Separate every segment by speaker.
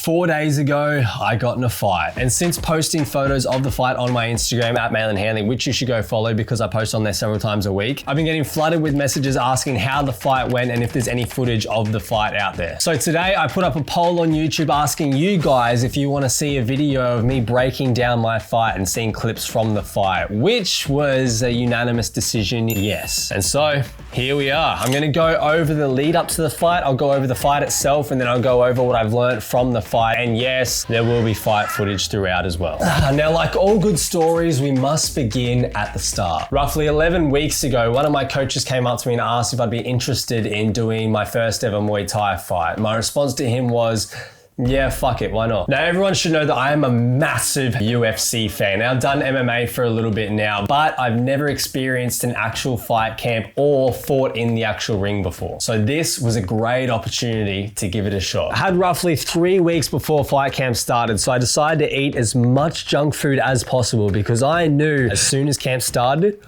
Speaker 1: 4 days ago, I got in a fight. And since posting photos of the fight on my Instagram at Maitland Hanley, which you should go follow because I post on there several times a week, I've been getting flooded with messages asking how the fight went and if there's any footage of the fight out there. So today I put up a poll on YouTube asking you guys if you want to see a video of me breaking down my fight and seeing clips from the fight, which was a unanimous decision, yes. And so here we are. I'm gonna go over the lead up to the fight. I'll go over the fight itself and then I'll go over what I've learned from the fight. And yes, there will be fight footage throughout as well. Now, like all good stories, we must begin at the start. Roughly 11 weeks ago, one of my coaches came up to me and asked if I'd be interested in doing my first ever Muay Thai fight. My response to him was, yeah, fuck it, why not? Now, everyone should know that I am a massive UFC fan. I've done MMA for a little bit now, but I've never experienced an actual fight camp or fought in the actual ring before. So this was a great opportunity to give it a shot. I had roughly 3 weeks before fight camp started, so I decided to eat as much junk food as possible because I knew as soon as camp started,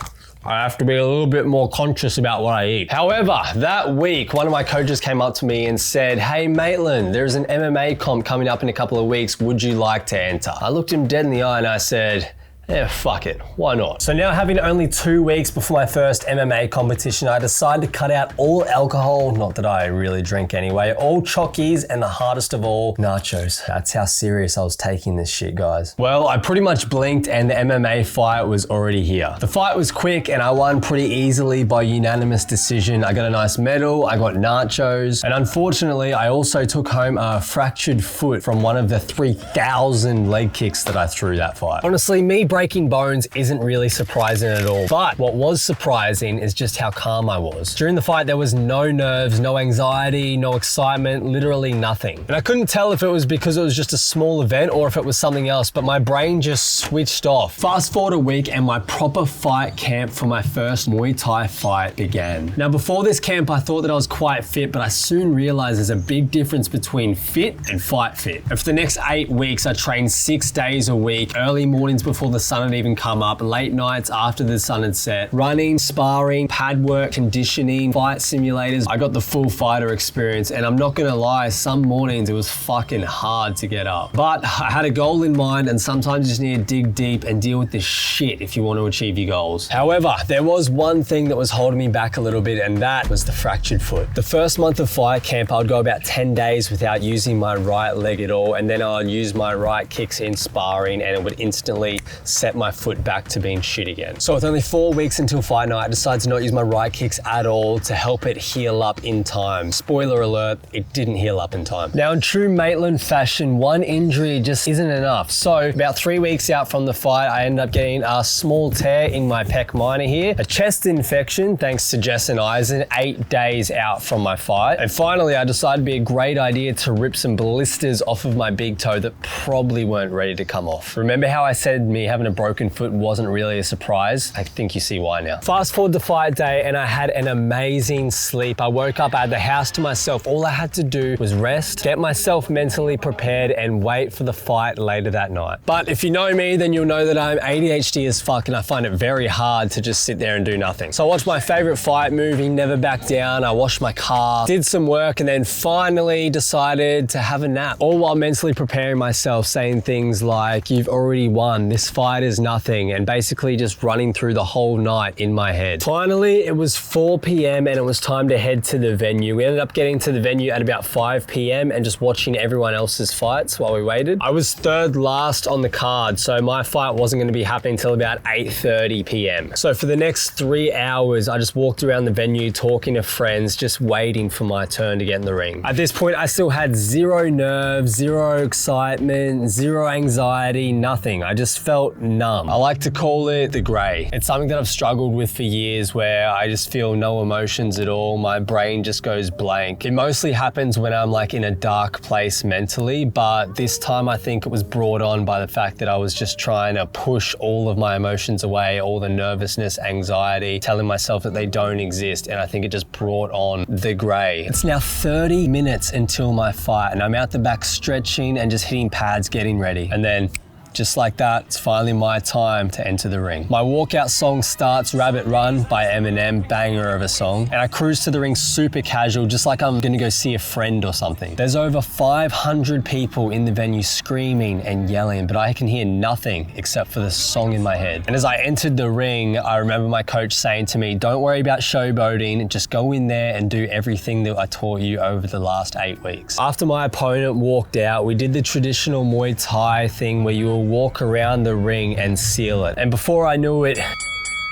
Speaker 1: I have to be a little bit more conscious about what I eat. However, that week, one of my coaches came up to me and said, hey Maitland, there's an MMA comp coming up in a couple of weeks. Would you like to enter? I looked him dead in the eye and I said, yeah, fuck it, why not? So now, having only 2 weeks before my first MMA competition, I decided to cut out all alcohol, not that I really drink anyway, all chockies, and the hardest of all, nachos. That's how serious I was taking this shit, guys. Well, I pretty much blinked and the MMA fight was already here. The fight was quick and I won pretty easily by unanimous decision. I got a nice medal, I got nachos, and unfortunately, I also took home a fractured foot from one of the 3,000 leg kicks that I threw that fight. Honestly, me breaking bones isn't really surprising at all, but what was surprising is just how calm I was. During the fight, there was no nerves, no anxiety, no excitement, literally nothing. And I couldn't tell if it was because it was just a small event or if it was something else, but my brain just switched off. Fast forward a week and my proper fight camp for my first Muay Thai fight began. Now, before this camp, I thought that I was quite fit, but I soon realized there's a big difference between fit and fight fit. And for the next 8 weeks, I trained 6 days a week, early mornings before the sun had even come up, late nights after the sun had set, running, sparring, pad work, conditioning, fight simulators. I got the full fighter experience, and I'm not gonna lie, some mornings it was fucking hard to get up. But I had a goal in mind, and sometimes you just need to dig deep and deal with this shit if you want to achieve your goals. However, there was one thing that was holding me back a little bit, and that was the fractured foot. The first month of fight camp, I would go about 10 days without using my right leg at all, and then I'd use my right kicks in sparring, and it would instantly set my foot back to being shit again. So with only 4 weeks until fight night, I decided to not use my right kicks at all to help it heal up in time. Spoiler alert, it didn't heal up in time. Now, in true Maitland fashion, one injury just isn't enough. So about 3 weeks out from the fight, I ended up getting a small tear in my pec minor here, a chest infection thanks to Jess and Eisen, 8 days out from my fight. And finally, I decided it'd be a great idea to rip some blisters off of my big toe that probably weren't ready to come off. Remember how I said me having a broken foot wasn't really a surprise? I think you see why now. Fast forward to fight day and I had an amazing sleep. I woke up, I had the house to myself. All I had to do was rest, get myself mentally prepared and wait for the fight later that night. But if you know me, then you'll know that I'm ADHD as fuck and I find it very hard to just sit there and do nothing. So I watched my favorite fight movie, Never Back Down. I washed my car, did some work, and then finally decided to have a nap. All while mentally preparing myself, saying things like, you've already won, this fight is nothing, and basically just running through the whole night in my head. Finally, it was 4 p.m. and it was time to head to the venue. We ended up getting to the venue at about 5 p.m. and just watching everyone else's fights while we waited. I was third last on the card, so my fight wasn't going to be happening until about 8:30 p.m. So for the next 3 hours, I just walked around the venue talking to friends, just waiting for my turn to get in the ring. At this point, I still had zero nerves, zero excitement, zero anxiety, nothing. I just felt numb. I like to call it the grey. It's something that I've struggled with for years where I just feel no emotions at all. My brain just goes blank. It mostly happens when I'm like in a dark place mentally, but this time I think it was brought on by the fact that I was just trying to push all of my emotions away, all the nervousness, anxiety, telling myself that they don't exist, and I think it just brought on the grey. It's now 30 minutes until my fight and I'm out the back stretching and just hitting pads, getting ready. And then just like that, it's finally my time to enter the ring. My walkout song starts Rabbit Run by Eminem, banger of a song, and I cruise to the ring super casual, just like I'm gonna go see a friend or something. There's over 500 people in the venue screaming and yelling, but I can hear nothing except for the song in my head. And as I entered the ring, I remember my coach saying to me, don't worry about showboating, just go in there and do everything that I taught you over the last 8 weeks. After my opponent walked out, we did the traditional Muay Thai thing where you will walk around the ring and seal it. And before I knew it,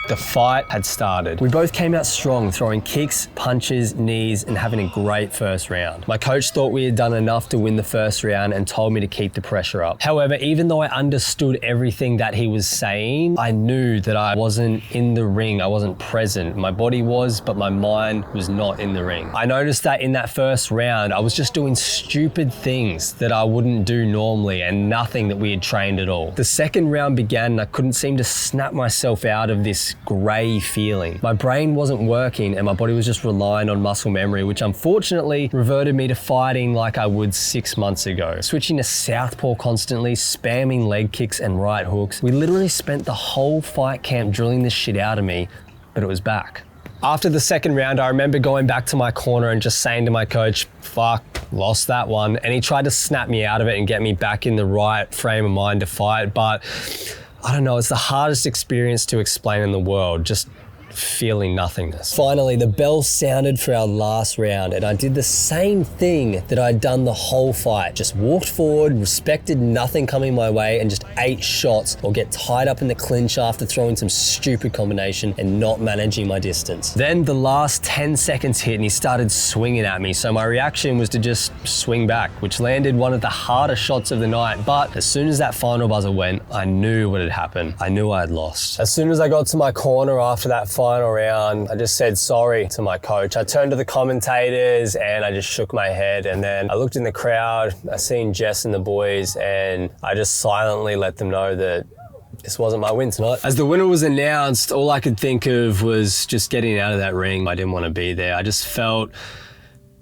Speaker 1: the fight had started. We both came out strong, throwing kicks, punches, knees, and having a great first round. My coach thought we had done enough to win the first round and told me to keep the pressure up. However, even though I understood everything that he was saying, I knew that I wasn't in the ring, I wasn't present. My body was, but my mind was not in the ring. I noticed that in that first round, I was just doing stupid things that I wouldn't do normally and nothing that we had trained at all. The second round began and I couldn't seem to snap myself out of this grey feeling. My brain wasn't working and my body was just relying on muscle memory, which unfortunately reverted me to fighting like I would 6 months ago. Switching to southpaw constantly, spamming leg kicks and right hooks. We literally spent the whole fight camp drilling this shit out of me, but it was back. After the second round, I remember going back to my corner and just saying to my coach, fuck, lost that one. And he tried to snap me out of it and get me back in the right frame of mind to fight, but I don't know, it's the hardest experience to explain in the world, just feeling nothingness. Finally, the bell sounded for our last round and I did the same thing that I'd done the whole fight. Just walked forward, respected nothing coming my way and just ate shots or get tied up in the clinch after throwing some stupid combination and not managing my distance. Then the last 10 seconds hit and he started swinging at me. So my reaction was to just swing back, which landed one of the hardest shots of the night. But as soon as that final buzzer went, I knew what had happened. I knew I had lost. As soon as I got to my corner after that final round, I just said sorry to my coach. I turned to the commentators and I just shook my head, and then I looked in the crowd, I seen Jess and the boys, and I just silently let them know that this wasn't my win tonight. As the winner was announced, all I could think of was just getting out of that ring. I didn't want to be there. I just felt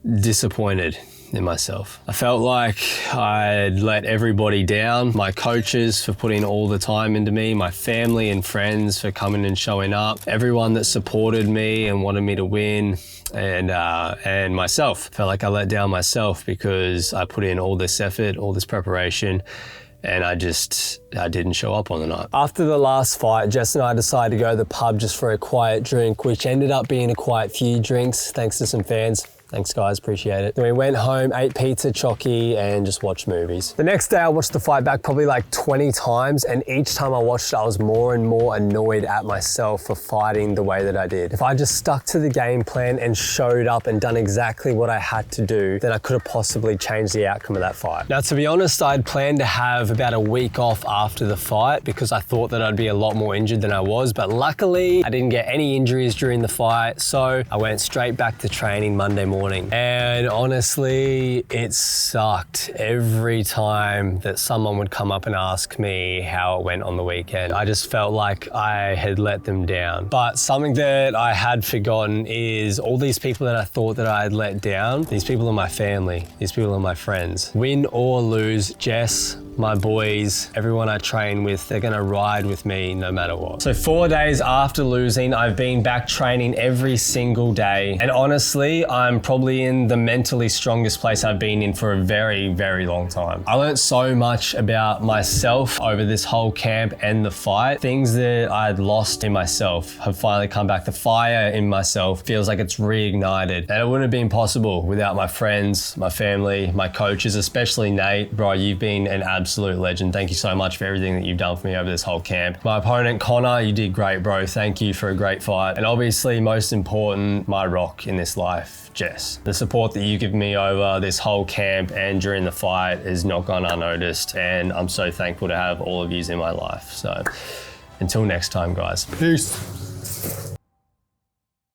Speaker 1: disappointed in myself. I felt like I'd let everybody down, my coaches for putting all the time into me, my family and friends for coming and showing up, everyone that supported me and wanted me to win, and myself. Felt like I let down myself because I put in all this effort, all this preparation, and I didn't show up on the night. After the last fight, Jess and I decided to go to the pub just for a quiet drink, which ended up being a quiet few drinks, thanks to some fans. Thanks guys, appreciate it. Then we went home, ate pizza, chocky, and just watched movies. The next day I watched the fight back probably like 20 times, and each time I watched it, I was more and more annoyed at myself for fighting the way that I did. If I just stuck to the game plan and showed up and done exactly what I had to do, then I could have possibly changed the outcome of that fight. Now, to be honest, I'd planned to have about a week off after the fight because I thought that I'd be a lot more injured than I was, but luckily I didn't get any injuries during the fight, so I went straight back to training Monday morning. And honestly, it sucked every time that someone would come up and ask me how it went on the weekend. I just felt like I had let them down. But something that I had forgotten is all these people that I thought that I had let down, these people are my family, these people are my friends. Win or lose, Jess, my boys, everyone I train with, they're gonna ride with me no matter what. So 4 days after losing, I've been back training every single day. And honestly, I'm probably in the mentally strongest place I've been in for a very, very long time. I learned so much about myself over this whole camp and the fight. Things that I'd lost in myself have finally come back. The fire in myself feels like it's reignited. And it wouldn't have been possible without my friends, my family, my coaches, especially Nate. Bro, you've been an absolute legend. Thank you so much for everything that you've done for me over this whole camp. My opponent, Connor, you did great, bro. Thank you for a great fight. And obviously, most important, my rock in this life, Jess. The support that you give me over this whole camp and during the fight has not gone unnoticed. And I'm so thankful to have all of you in my life. So until next time, guys. Peace.